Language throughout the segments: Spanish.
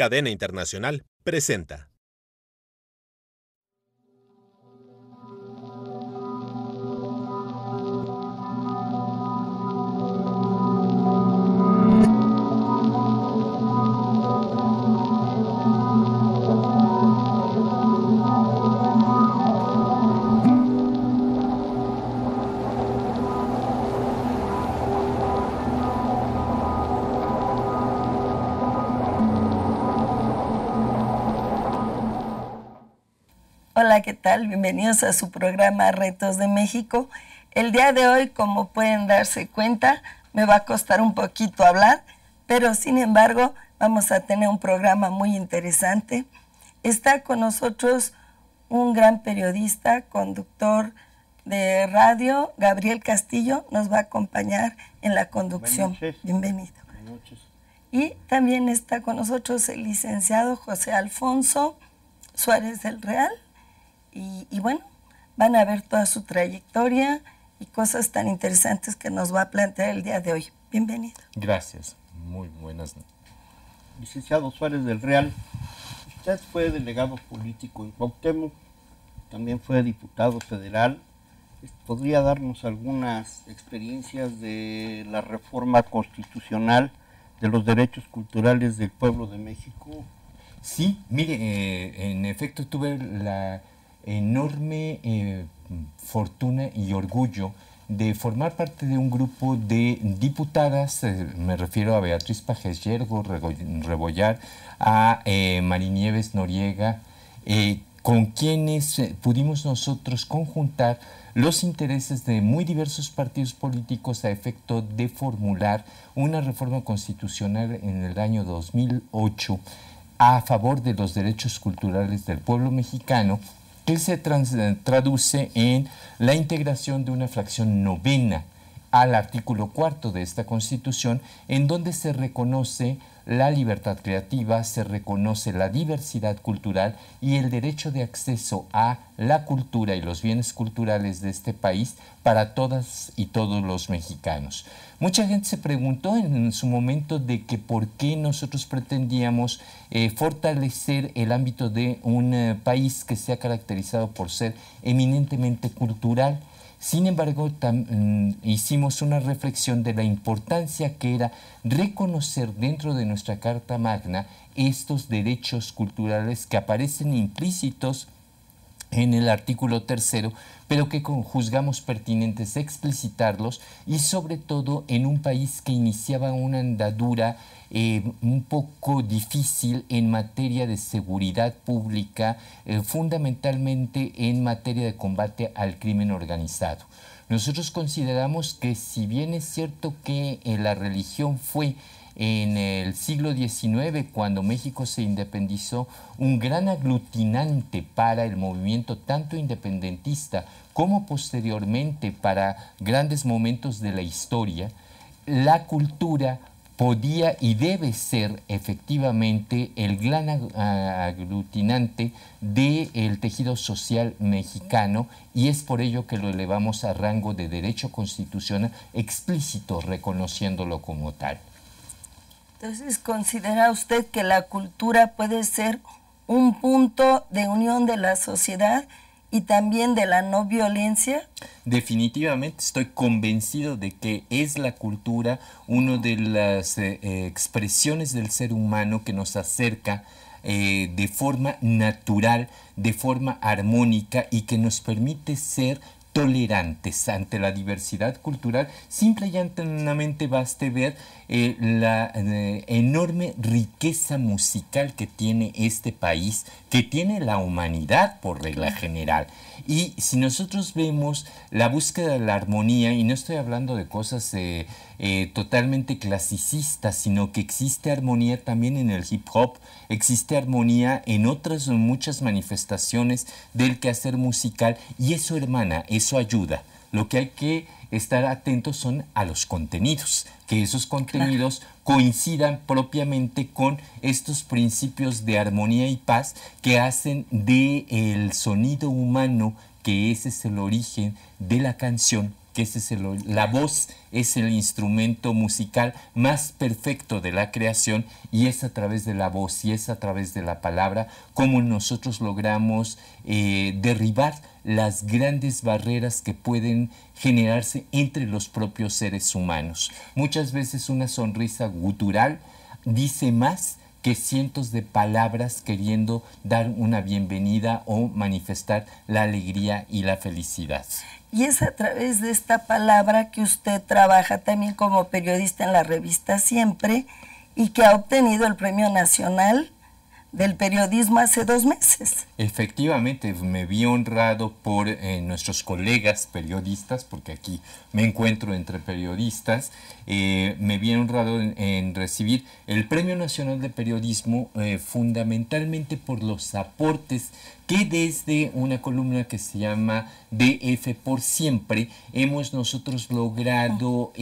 Cadena Internacional presenta. Hola, ¿qué tal? Bienvenidos a su programa Retos de México. El día de hoy, como pueden darse cuenta, me va a costar un poquito hablar, pero sin embargo vamos a tener un programa muy interesante. Está con nosotros un gran periodista, conductor de radio, Gabriel Castillo, nos va a acompañar en la conducción. Bienvenido. Buenas noches. Y también está con nosotros el licenciado José Alfonso Suárez del Real. Y bueno, van a ver toda su trayectoria y cosas tan interesantes que nos va a plantear el día de hoy. Bienvenido. Gracias. Muy buenas noches. Licenciado Suárez del Real, usted fue delegado político en Cuauhtémoc, también fue diputado federal. ¿Podría darnos algunas experiencias de la reforma constitucional de los derechos culturales del pueblo de México? Sí, mire, en efecto tuve la enorme fortuna y orgullo de formar parte de un grupo de diputadas, me refiero a Beatriz Pajés Yergo, Rebollar, a Marinieves Noriega, con quienes pudimos nosotros conjuntar los intereses de muy diversos partidos políticos a efecto de formular una reforma constitucional en el año 2008 a favor de los derechos culturales del pueblo mexicano, que se traduce en la integración de una fracción novena al artículo 4 de esta Constitución, en donde se reconoce la libertad creativa, se reconoce la diversidad cultural y el derecho de acceso a la cultura y los bienes culturales de este país para todas y todos los mexicanos. Mucha gente se preguntó en su momento de que por qué nosotros pretendíamos fortalecer el ámbito de un país que se ha caracterizado por ser eminentemente cultural. Sin embargo, hicimos una reflexión de la importancia que era reconocer dentro de nuestra Carta Magna estos derechos culturales que aparecen implícitos en el artículo 3, pero que juzgamos pertinentes explicitarlos, y sobre todo en un país que iniciaba una andadura un poco difícil en materia de seguridad pública, fundamentalmente en materia de combate al crimen organizado. Nosotros consideramos que, si bien es cierto que la religión fue en el siglo XIX, cuando México se independizó, un gran aglutinante para el movimiento tanto independentista como posteriormente para grandes momentos de la historia, la cultura podía y debe ser efectivamente el gran aglutinante del tejido social mexicano, y es por ello que lo elevamos a rango de derecho constitucional explícito, reconociéndolo como tal. Entonces, ¿considera usted que la cultura puede ser un punto de unión de la sociedad y también de la no violencia? Definitivamente estoy convencido de que es la cultura una de las expresiones del ser humano que nos acerca de forma natural, de forma armónica, y que nos permite ser tolerantes ante la diversidad cultural. Simple y llanamente baste ver la enorme riqueza musical que tiene este país, que tiene la humanidad por regla general. Y si nosotros vemos la búsqueda de la armonía, y no estoy hablando de cosas totalmente clasicistas, sino que existe armonía también en el hip hop, existe armonía en otras muchas manifestaciones del quehacer musical, y eso hermana, eso ayuda. Lo que hay que estar atentos son a los contenidos, que esos contenidos coincidan propiamente con estos principios de armonía y paz que hacen del sonido humano, que ese es el origen de la canción, que la voz es el instrumento musical más perfecto de la creación, y es a través de la voz y es a través de la palabra como nosotros logramos derribar las grandes barreras que pueden generarse entre los propios seres humanos. Muchas veces una sonrisa gutural dice más que cientos de palabras queriendo dar una bienvenida o manifestar la alegría y la felicidad. Y es a través de esta palabra que usted trabaja también como periodista en la revista Siempre, y que ha obtenido el Premio Nacional del Periodismo hace 2 meses. Efectivamente, me vi honrado por nuestros colegas periodistas, porque aquí me encuentro entre periodistas. Me vi honrado en recibir el Premio Nacional de Periodismo, fundamentalmente por los aportes que desde una columna que se llama DF por Siempre hemos nosotros logrado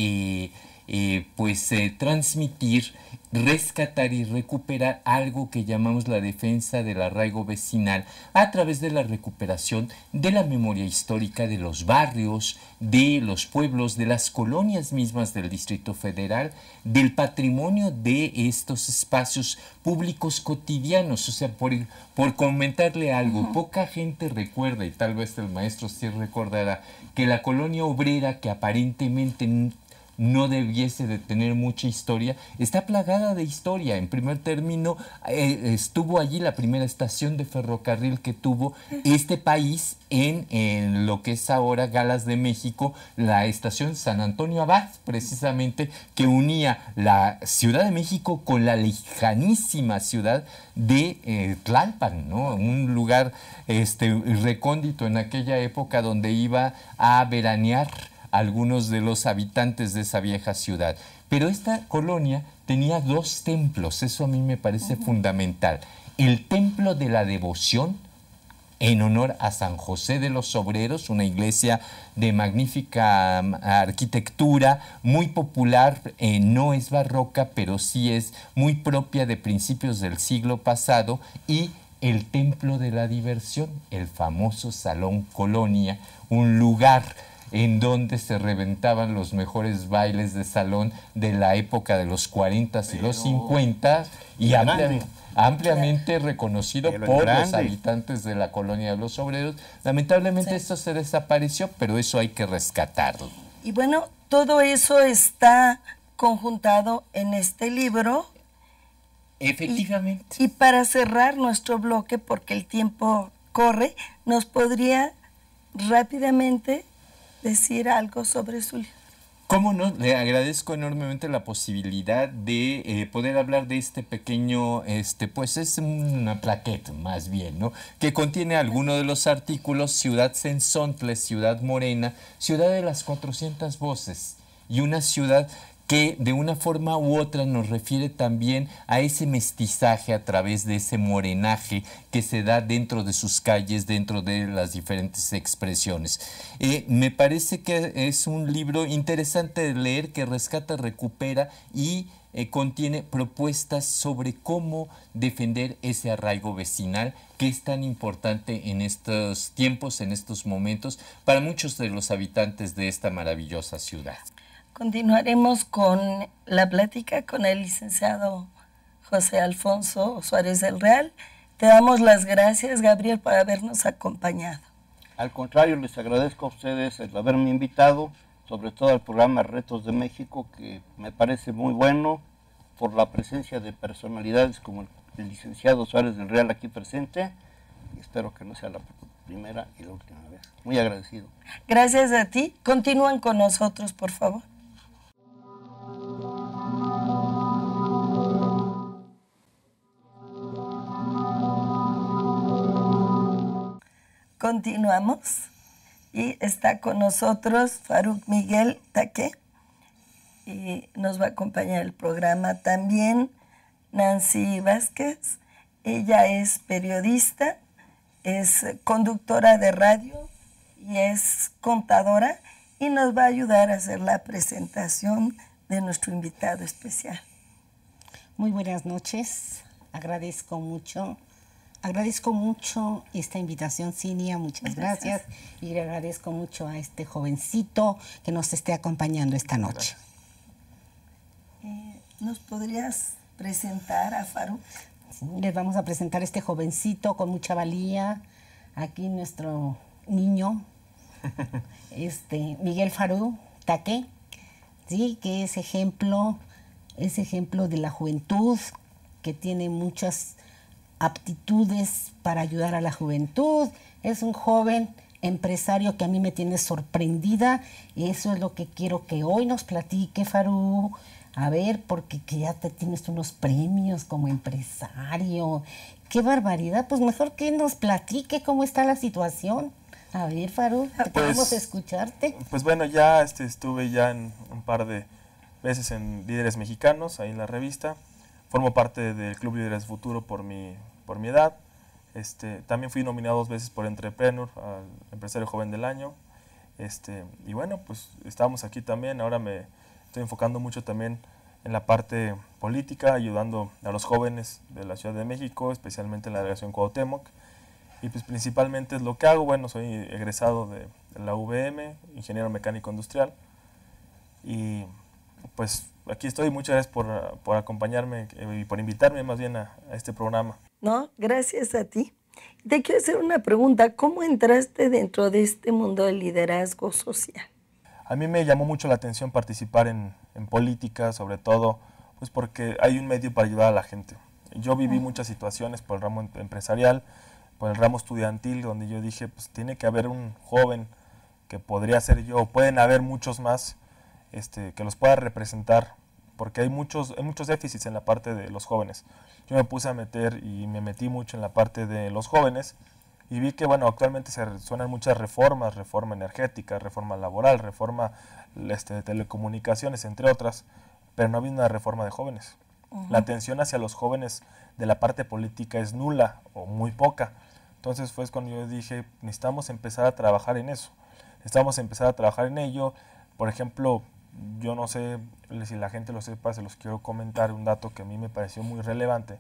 transmitir, rescatar y recuperar algo que llamamos la defensa del arraigo vecinal a través de la recuperación de la memoria histórica de los barrios, de los pueblos, de las colonias mismas del Distrito Federal, del patrimonio de estos espacios públicos cotidianos. O sea, por comentarle algo, poca gente recuerda, y tal vez el maestro sí recordará, que la colonia obrera, que aparentemente no debiese de tener mucha historia, está plagada de historia. En primer término, estuvo allí la primera estación de ferrocarril que tuvo este país en lo que es ahora Galas de México, la estación San Antonio Abad, precisamente, que unía la Ciudad de México con la lejanísima ciudad de Tlalpan, ¿no? Un lugar recóndito en aquella época donde iba a veranear algunos de los habitantes de esa vieja ciudad. Pero esta colonia tenía 2 templos, eso a mí me parece fundamental. El templo de la devoción, en honor a San José de los Obreros, una iglesia de magnífica arquitectura, muy popular, no es barroca, pero sí es muy propia de principios del siglo pasado, y el templo de la diversión, el famoso Salón Colonia, un lugar en donde se reventaban los mejores bailes de salón de la época de los 40 y los 50, y ampliamente reconocido por los habitantes de la colonia de los Obreros. Lamentablemente esto se desapareció, pero eso hay que rescatarlo. Y bueno, todo eso está conjuntado en este libro. Efectivamente. Y para cerrar nuestro bloque, porque el tiempo corre, ¿nos podría rápidamente decir algo sobre su libro? ¿Cómo no? Le agradezco enormemente la posibilidad de poder hablar de este pequeño, pues es una plaqueta más bien, ¿no? Que contiene algunos de los artículos: Ciudad Sensontle, Ciudad Morena, Ciudad de las 400 voces, y una ciudad que de una forma u otra nos refiere también a ese mestizaje a través de ese morenaje que se da dentro de sus calles, dentro de las diferentes expresiones. Me parece que es un libro interesante de leer, que rescata, recupera y contiene propuestas sobre cómo defender ese arraigo vecinal que es tan importante en estos tiempos, en estos momentos, para muchos de los habitantes de esta maravillosa ciudad. Continuaremos con la plática con el licenciado José Alfonso Suárez del Real. Te damos las gracias, Gabriel, por habernos acompañado. Al contrario, les agradezco a ustedes el haberme invitado, sobre todo al programa Retos de México, que me parece muy bueno, por la presencia de personalidades como el licenciado Suárez del Real aquí presente. Y espero que no sea la primera y la última vez. Muy agradecido. Gracias a ti. Continúan con nosotros, por favor. Continuamos y está con nosotros Faruk Miguel Taque, y nos va a acompañar el programa también Nancy Vázquez. Ella es periodista, es conductora de radio y es contadora, y nos va a ayudar a hacer la presentación de nuestro invitado especial. Muy buenas noches, agradezco mucho Agradezco mucho esta invitación, Cinia, muchas gracias. Y le agradezco mucho a este jovencito que nos esté acompañando esta noche. ¿Nos podrías presentar a Faruk? Sí, les vamos a presentar a este jovencito con mucha valía. Aquí nuestro niño, Miguel Faruk Taque, ¿sí? Que es ejemplo de la juventud, que tiene muchas aptitudes para ayudar a la juventud. Es un joven empresario que a mí me tiene sorprendida, y eso es lo que quiero que hoy nos platique, Faruk. A ver, porque que ya te tienes unos premios como empresario. ¡Qué barbaridad! Pues mejor que nos platique cómo está la situación. A ver, Faruk, queremos escucharte. Pues bueno, ya estuve ya en un par de veces en Líderes Mexicanos, ahí en la revista. Formo parte del Club Líderes Futuro por mi edad. También fui nominado 2 veces por Entrepreneur al Empresario Joven del Año. Y bueno, pues estamos aquí también. Ahora me estoy enfocando mucho también en la parte política, ayudando a los jóvenes de la Ciudad de México, especialmente en la delegación Cuauhtémoc. Y pues principalmente es lo que hago. Bueno, soy egresado de la UVM, ingeniero mecánico industrial. Y pues aquí estoy. Muchas gracias por acompañarme y por invitarme más bien a este programa. No, gracias a ti. Te quiero hacer una pregunta. ¿Cómo entraste dentro de este mundo del liderazgo social? A mí me llamó mucho la atención participar en política, sobre todo pues porque hay un medio para ayudar a la gente. Yo viví muchas situaciones por el ramo empresarial, por el ramo estudiantil, donde yo dije, pues tiene que haber un joven que podría ser yo, pueden haber muchos más que los pueda representar, porque hay muchos déficits en la parte de los jóvenes. Yo me puse a meter y me metí mucho en la parte de los jóvenes, y vi que, bueno, actualmente se suenan muchas reformas, reforma energética, reforma laboral, reforma de telecomunicaciones, entre otras, pero no ha habido una reforma de jóvenes. La atención hacia los jóvenes de la parte política es nula o muy poca. Entonces fue cuando yo dije, necesitamos empezar a trabajar en eso. Necesitamos empezar a trabajar en ello. Por ejemplo, yo no sé si la gente lo sepa, se los quiero comentar un dato que a mí me pareció muy relevante.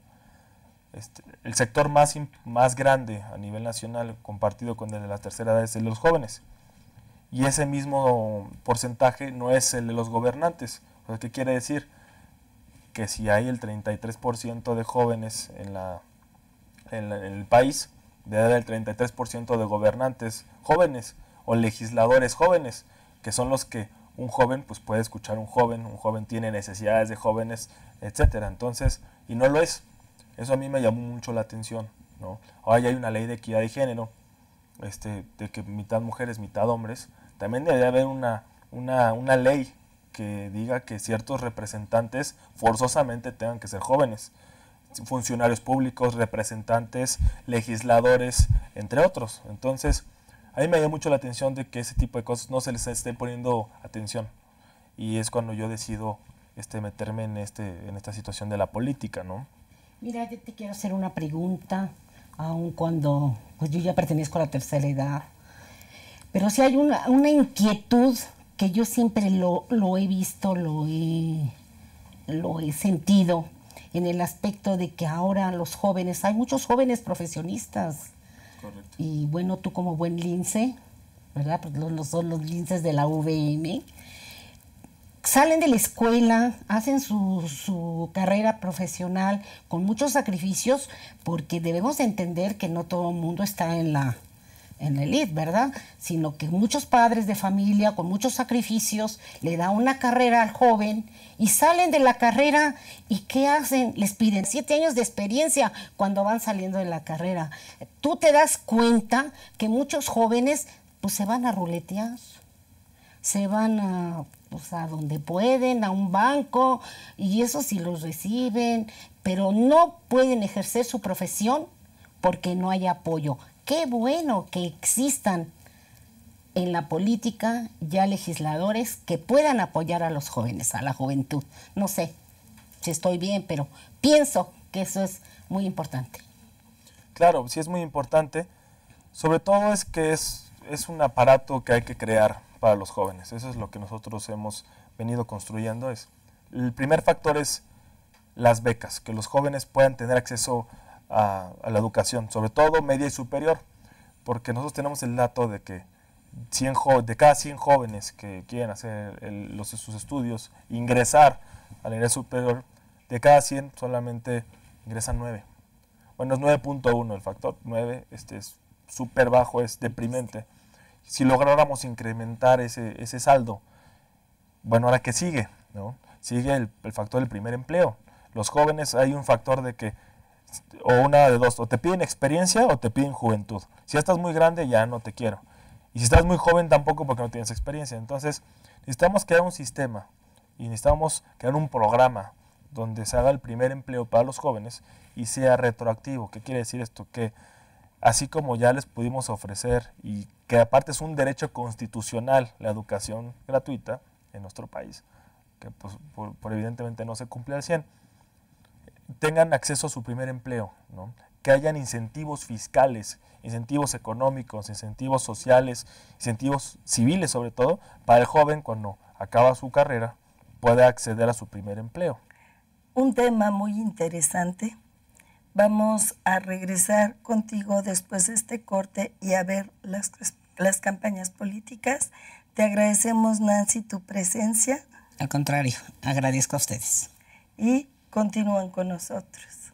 El sector más grande a nivel nacional, compartido con el de la tercera edad, es el de los jóvenes. Y ese mismo porcentaje no es el de los gobernantes. O sea, ¿qué quiere decir? Que si hay el 33% de jóvenes en el país, debe haber el 33% de gobernantes jóvenes o legisladores jóvenes, que son los que un joven pues puede escuchar un joven tiene necesidades de jóvenes, etcétera. Entonces, y no lo es. Eso a mí me llamó mucho la atención, ¿no? Ahora ya hay una ley de equidad de género, de que mitad mujeres, mitad hombres. También debe haber una ley que diga que ciertos representantes forzosamente tengan que ser jóvenes. Funcionarios públicos, representantes, legisladores, entre otros. Entonces, a mí me llamó mucho la atención de que ese tipo de cosas no se les esté poniendo atención. Y es cuando yo decido meterme en esta situación de la política, ¿no? Mira, yo te quiero hacer una pregunta, aun cuando pues yo ya pertenezco a la tercera edad. Pero sí hay una inquietud que yo siempre lo he visto, lo he sentido, en el aspecto de que ahora los jóvenes, hay muchos jóvenes profesionistas. Correcto. Y bueno, tú como buen lince, ¿verdad? Porque son los linces de la UVM, salen de la escuela, hacen su carrera profesional con muchos sacrificios, porque debemos entender que no todo el mundo está en la elite, ¿verdad? Sino que muchos padres de familia con muchos sacrificios le dan una carrera al joven y salen de la carrera, y ¿qué hacen? Les piden 7 años de experiencia cuando van saliendo de la carrera. Tú te das cuenta que muchos jóvenes pues se van a ruletear, se van a donde pueden, a un banco, y eso sí los reciben, pero no pueden ejercer su profesión porque no hay apoyo. Qué bueno que existan en la política ya legisladores que puedan apoyar a los jóvenes, a la juventud. No sé si estoy bien, pero pienso que eso es muy importante. Claro, sí es muy importante. Sobre todo es que es un aparato que hay que crear para los jóvenes. Eso es lo que nosotros hemos venido construyendo. El primer factor es las becas, que los jóvenes puedan tener acceso a la educación, sobre todo media y superior, porque nosotros tenemos el dato de que de cada 100 jóvenes que quieren hacer sus estudios, ingresar a la nivel superior, de cada 100 solamente ingresan 9. Bueno, es 9.1 el factor, 9 es súper bajo, es deprimente. Si lográramos incrementar ese saldo, bueno, ahora ¿qué sigue? ¿No? Sigue el factor del primer empleo. Los jóvenes, hay un factor de que, o una de dos, o te piden experiencia o te piden juventud. Si ya estás muy grande, ya no te quiero. Y si estás muy joven, tampoco, porque no tienes experiencia. Entonces, necesitamos crear un sistema y necesitamos crear un programa donde se haga el primer empleo para los jóvenes y sea retroactivo. ¿Qué quiere decir esto? Que así como ya les pudimos ofrecer, y que aparte es un derecho constitucional la educación gratuita en nuestro país, que pues, por evidentemente no se cumple al 100, tengan acceso a su primer empleo, ¿no? Que hayan incentivos fiscales, incentivos económicos, incentivos sociales, incentivos civiles sobre todo, para el joven cuando acaba su carrera pueda acceder a su primer empleo. Un tema muy interesante. Vamos a regresar contigo después de este corte y a ver las campañas políticas. Te agradecemos, Nancy, tu presencia. Al contrario, agradezco a ustedes. Y continúan con nosotros.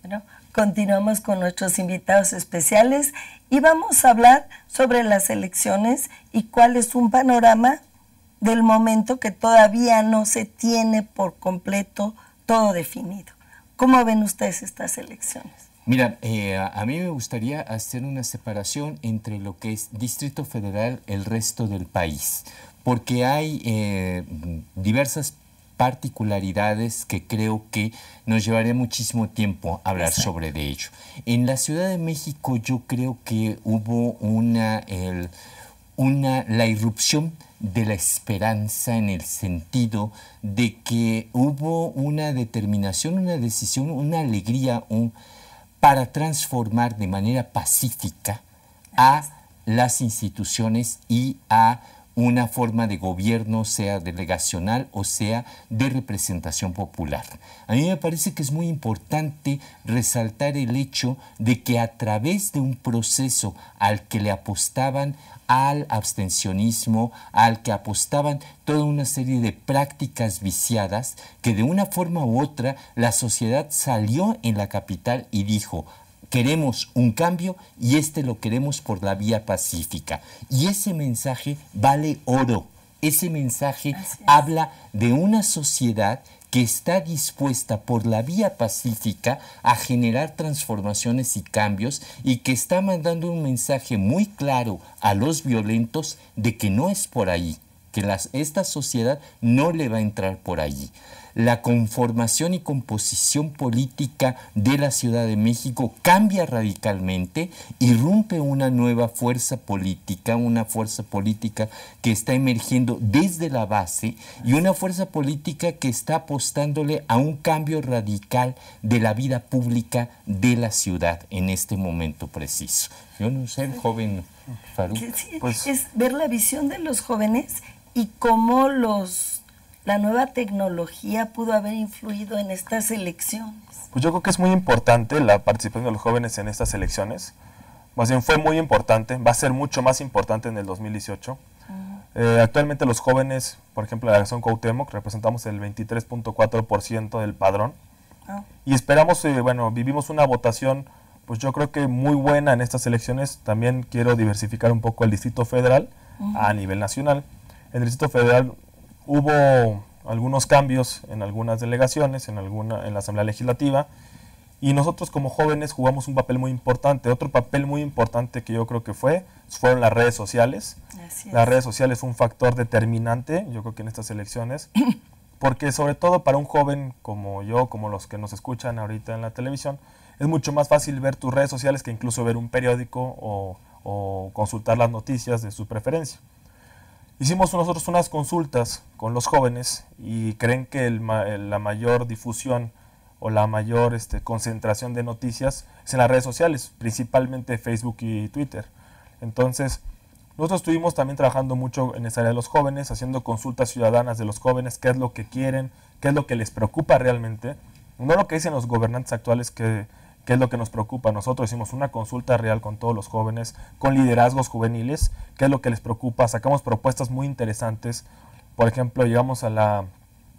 Bueno, continuamos con nuestros invitados especiales y vamos a hablar sobre las elecciones y cuál es un panorama del momento que todavía no se tiene por completo todo definido. ¿Cómo ven ustedes estas elecciones? Mira, a mí me gustaría hacer una separación entre lo que es Distrito Federal y el resto del país, porque hay diversas particularidades que creo que nos llevaría muchísimo tiempo hablar sobre de ello. En la Ciudad de México yo creo que hubo la irrupción de la esperanza, en el sentido de que hubo una determinación, una decisión, una alegría, para transformar de manera pacífica a las instituciones y a una forma de gobierno, sea delegacional o sea de representación popular. A mí me parece que es muy importante resaltar el hecho de que a través de un proceso al que le apostaban al abstencionismo, al que apostaban toda una serie de prácticas viciadas, que de una forma u otra la sociedad salió en la capital y dijo: queremos un cambio y lo queremos por la vía pacífica. Y ese mensaje vale oro. Ese mensaje habla de una sociedad que está dispuesta por la vía pacífica a generar transformaciones y cambios, y que está mandando un mensaje muy claro a los violentos de que no es por ahí, que esta sociedad no le va a entrar por allí. La conformación y composición política de la Ciudad de México cambia radicalmente, irrumpe una nueva fuerza política que está emergiendo desde la base, y una fuerza política que está apostándole a un cambio radical de la vida pública de la ciudad en este momento preciso. Yo no sé, el joven Faruk. Sí, pues, es ver la visión de los jóvenes y cómo la nueva tecnología pudo haber influido en estas elecciones. Pues yo creo que es muy importante la participación de los jóvenes en estas elecciones. Más bien fue muy importante, va a ser mucho más importante en el 2018. Actualmente los jóvenes, por ejemplo, en la Delegación Cuauhtémoc, representamos el 23.4% del padrón. Y esperamos, vivimos una votación, pues yo creo que muy buena en estas elecciones. También quiero diversificar un poco el Distrito Federal a nivel nacional. En el Distrito Federal hubo algunos cambios en algunas delegaciones, en la Asamblea Legislativa, y nosotros como jóvenes jugamos un papel muy importante. Otro papel muy importante que yo creo que fueron las redes sociales. Las redes sociales fue un factor determinante, yo creo que en estas elecciones, porque sobre todo para un joven como yo, como los que nos escuchan ahorita en la televisión, es mucho más fácil ver tus redes sociales que incluso ver un periódico o consultar las noticias de su preferencia. Hicimos nosotros unas consultas con los jóvenes y creen que la mayor difusión o la mayor concentración de noticias es en las redes sociales, principalmente Facebook y Twitter. Entonces, Nosotros estuvimos también trabajando mucho en esa área de los jóvenes, haciendo consultas ciudadanas de los jóvenes, qué es lo que quieren, qué es lo que les preocupa realmente. No lo que dicen los gobernantes actuales, qué es lo que nos preocupa. Nosotros hicimos una consulta real con todos los jóvenes, con liderazgos juveniles, qué es lo que les preocupa. Sacamos propuestas muy interesantes. Por ejemplo, llegamos a la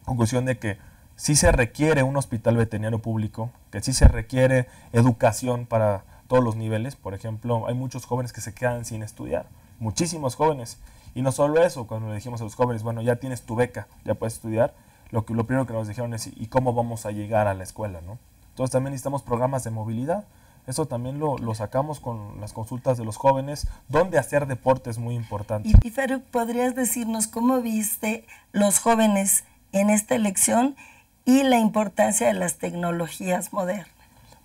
conclusión de que sí se requiere un hospital veterinario público, que sí se requiere educación para todos los niveles. Por ejemplo, hay muchos jóvenes que se quedan sin estudiar, muchísimos jóvenes. Y no solo eso, cuando le dijimos a los jóvenes, bueno, ya tienes tu beca, ya puedes estudiar, lo primero que nos dijeron es, ¿y cómo vamos a llegar a la escuela, no? Entonces también necesitamos programas de movilidad. Eso también lo sacamos con las consultas de los jóvenes, donde hacer deporte es muy importante. Y Faruk, ¿podrías decirnos cómo viste los jóvenes en esta elección y la importancia de las tecnologías modernas?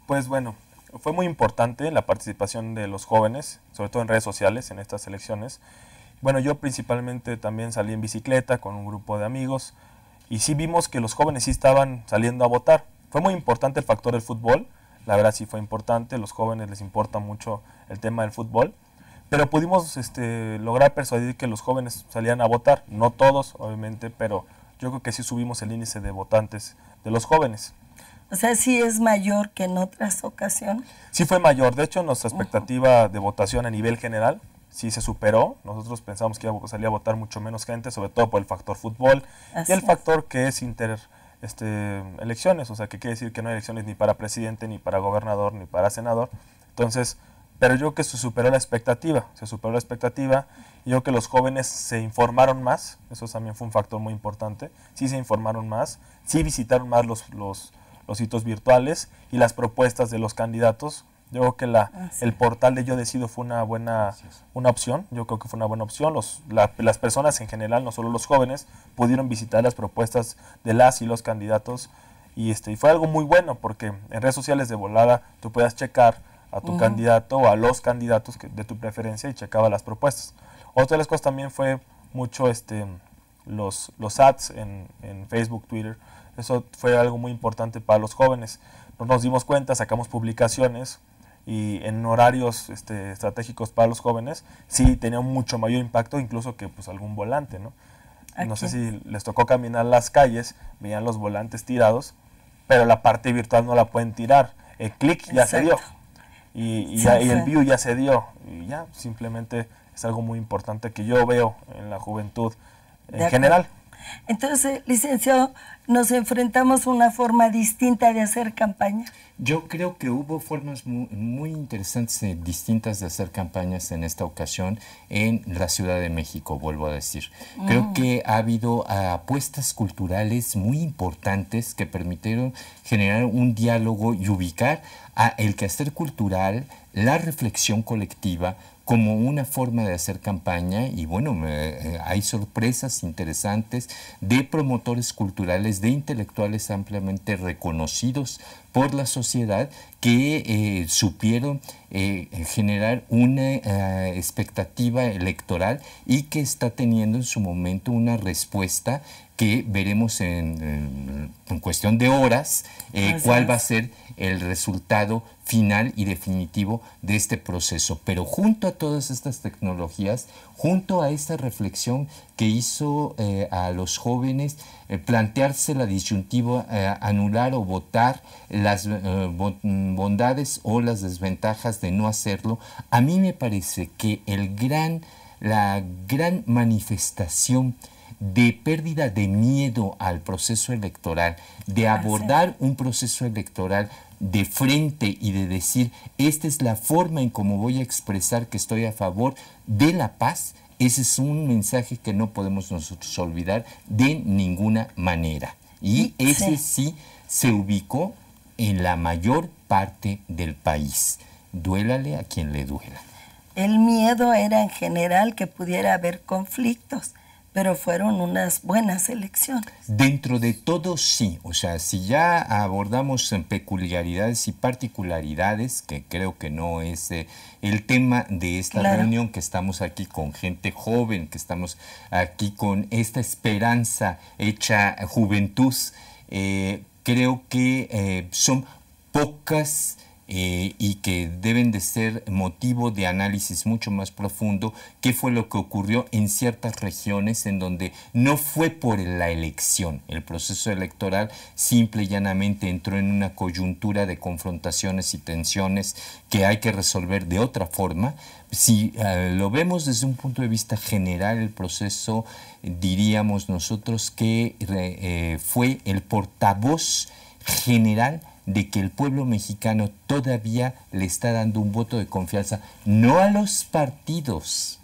Pues bueno, fue muy importante la participación de los jóvenes, sobre todo en redes sociales, en estas elecciones. Bueno, yo principalmente también salí en bicicleta con un grupo de amigos y sí vimos que los jóvenes sí estaban saliendo a votar. Fue muy importante el factor del fútbol, la verdad sí fue importante, los jóvenes les importa mucho el tema del fútbol, pero pudimos lograr persuadir que los jóvenes salían a votar, no todos obviamente, pero yo creo que sí subimos el índice de votantes de los jóvenes. O sea, ¿sí es mayor que en otras ocasiones? Sí fue mayor, de hecho nuestra expectativa de votación a nivel general sí se superó. Nosotros pensamos que iba a salir a votar mucho menos gente, sobre todo por el factor fútbol y el factor que es elecciones, o sea, que quiere decir que no hay elecciones ni para presidente, ni para gobernador, ni para senador. Entonces, pero yo creo que se superó la expectativa, y yo creo que los jóvenes se informaron más, eso también fue un factor muy importante, sí se informaron más, sí visitaron más los sitios virtuales y las propuestas de los candidatos. Yo creo que el portal de Yo Decido fue una opción, yo creo que fue una buena opción. Las personas en general, no solo los jóvenes, pudieron visitar las propuestas de las y los candidatos y fue algo muy bueno porque en redes sociales de volada tú puedas checar a tu candidato o a los candidatos de tu preferencia y checaba las propuestas. Otra de las cosas también fue mucho los ads en Facebook, Twitter. Eso fue algo muy importante para los jóvenes. Nos dimos cuenta, sacamos publicaciones y en horarios estratégicos para los jóvenes sí tenía un mucho mayor impacto incluso que pues algún volante, ¿no? No sé si les tocó caminar las calles, veían los volantes tirados, pero la parte virtual no la pueden tirar. El clic ya se dio y el view ya se dio y ya simplemente es algo muy importante que yo veo en la juventud en general. Entonces, licenciado, nos enfrentamos a una forma distinta de hacer campaña. Yo creo que hubo formas muy interesantes, distintas de hacer campañas en esta ocasión en la Ciudad de México, vuelvo a decir. Creo que ha habido apuestas culturales muy importantes que permitieron generar un diálogo y ubicar el quehacer cultural, la reflexión colectiva, como una forma de hacer campaña y bueno, hay sorpresas interesantes de promotores culturales, de intelectuales ampliamente reconocidos por la sociedad que supieron generar una expectativa electoral y que está teniendo en su momento una respuesta que veremos en cuestión de horas cuál va a ser el resultado final y definitivo de este proceso. Pero junto a todas estas tecnologías, junto a esta reflexión que hizo a los jóvenes plantearse la disyuntiva anular o votar, las bondades o las desventajas de no hacerlo, a mí me parece que la gran manifestación de pérdida de miedo al proceso electoral, de abordar un proceso electoral de frente y de decir, esta es la forma en cómo voy a expresar que estoy a favor de la paz, ese es un mensaje que no podemos nosotros olvidar de ninguna manera. Y ese sí se ubicó en la mayor parte del país. Duélale a quien le duela. El miedo era en general que pudiera haber conflictos, pero fueron unas buenas elecciones. Dentro de todo sí, o sea, si ya abordamos en peculiaridades y particularidades, que creo que no es el tema de esta reunión, que estamos aquí con gente joven, que estamos aquí con esta esperanza hecha juventud, creo que son pocas y que deben de ser motivo de análisis mucho más profundo. ¿Qué fue lo que ocurrió en ciertas regiones en donde no fue por la elección? El proceso electoral simple y llanamente entró en una coyuntura de confrontaciones y tensiones que hay que resolver de otra forma. Si lo vemos desde un punto de vista general, el proceso, diríamos nosotros que fue el portavoz general de que el pueblo mexicano todavía le está dando un voto de confianza, no a los partidos,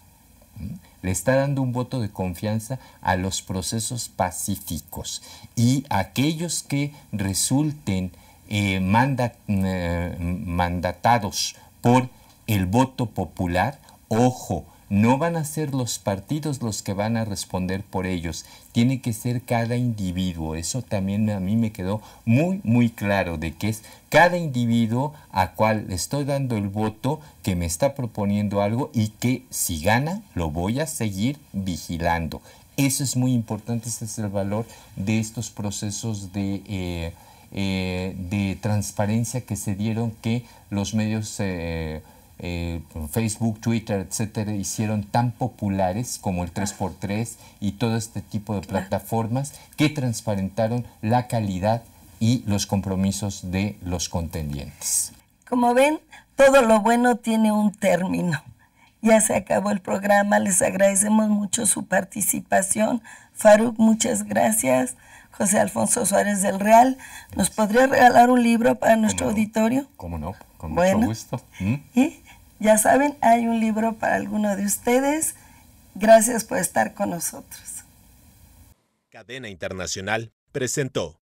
le está dando un voto de confianza a los procesos pacíficos, y aquellos que resulten mandatados por el voto popular, ojo, no van a ser los partidos los que van a responder por ellos, tiene que ser cada individuo. Eso también a mí me quedó muy, muy claro, de que es cada individuo a cual le estoy dando el voto, que me está proponiendo algo y que si gana lo voy a seguir vigilando. Eso es muy importante, ese es el valor de estos procesos de transparencia que se dieron, que los medios Facebook, Twitter, etcétera, hicieron tan populares, como el 3x3 y todo este tipo de plataformas que transparentaron la calidad y los compromisos de los contendientes. Como ven, todo lo bueno tiene un término. Ya se acabó el programa, les agradecemos mucho su participación. Faruk, muchas gracias. José Alfonso Suárez del Real, ¿nos podría regalar un libro para nuestro auditorio? ¿Cómo no? Con mucho gusto. Y ya saben, hay un libro para alguno de ustedes. Gracias por estar con nosotros. Cadena Internacional presentó